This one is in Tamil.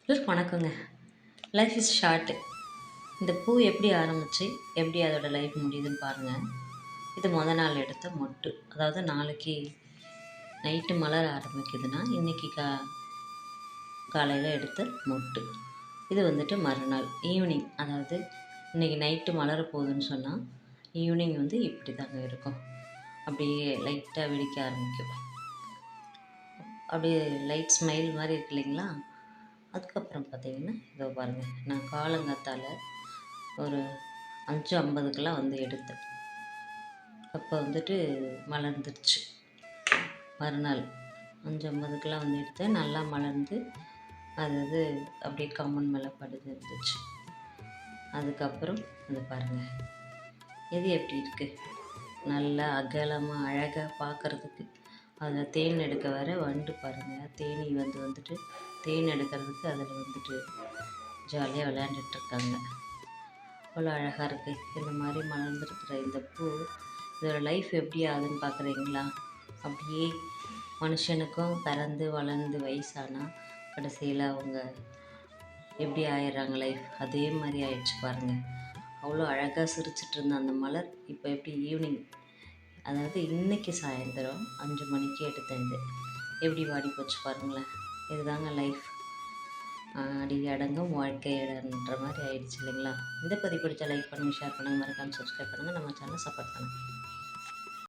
எல்லோருக்கும் வணக்கங்க. Life is short. இந்த பூ எப்படி ஆரம்பிச்சு, எப்படி அதோட லைஃப் முடியுதுன்னு பாருங்கள். இது நாள் எடுத்த மொட்டு. அதாவது நாளைக்கு நைட்டு மலர ஆரம்பிக்குதுன்னா, இன்றைக்கி காலையில் எடுத்த மொட்டு. இது வந்துட்டு மறுநாள் ஈவினிங், அதாவது இன்றைக்கி நைட்டு மலர போகுதுன்னு சொன்னால், ஈவினிங் வந்து இப்படி தாங்க இருக்கும். அப்படியே லைட்டாக வெடிக்க ஆரம்பிக்கும். அப்படியே லைட் ஸ்மைல் மாதிரி இருக்கு இல்லைங்களா? அதுக்கப்புறம் பார்த்தீங்கன்னா, இதோ பாருங்கள், நான் காலங்காத்தால ஒரு 5:50க்கெல்லாம் வந்து எடுத்தேன். அப்போ வந்துட்டு மலர்ந்துருச்சு. மறுநாள் 5:50க்கெல்லாம் வந்து எடுத்தேன். நல்லா மலர்ந்து அது அப்படியே கம்மன் மேலே படுத்து இருந்துச்சு. அதுக்கப்புறம் இது பாருங்கள், இது எப்படி இருக்குது, நல்லா அகலமாக அழகாக பார்க்குறதுக்கு. அதில் தேன் எடுக்க வர வண்டு பாருங்கள், தேனி வந்துட்டு தேன் எடுக்கிறதுக்கு அதில் வந்துட்டு ஜாலியாக விளையாண்டுட்ருக்காங்க. அவ்வளோ அழகாக இருக்குது. இந்த மாதிரி மலர்ந்துருக்கிற இந்த பூ, இதோட லைஃப் எப்படி ஆகுதுன்னு பார்க்குறீங்களா? அப்படியே மனுஷனுக்கும் பிறந்து வளர்ந்து வயசானால் கடைசியில் அவங்க எப்படி ஆயிடுறாங்க லைஃப், அதே மாதிரி ஆயிடுச்சு பாருங்கள். அவ்வளோ அழகாக சிரிச்சிட்டு இருந்த அந்த மலர் இப்போ எப்படி ஈவினிங், அதாவது இன்றைக்கி சாயந்தரம் 5 மணிக்கு எடுத்தேன். எப்படி வாடி போச்சு பாருங்களேன். இதுதாங்க லைஃப். அடி அடங்கும் வாழ்க்கை இடன்ற மாதிரி ஆயிடுச்சு இல்லைங்களா? இந்த பதிவு பிடிச்சா லைக் பண்ணுங்கள், ஷேர் பண்ணுங்கள், மறக்காமல் சப்ஸ்கிரைப் பண்ணுங்கள், நம்ம சேனலை சப்போர்ட் பண்ணுங்கள்.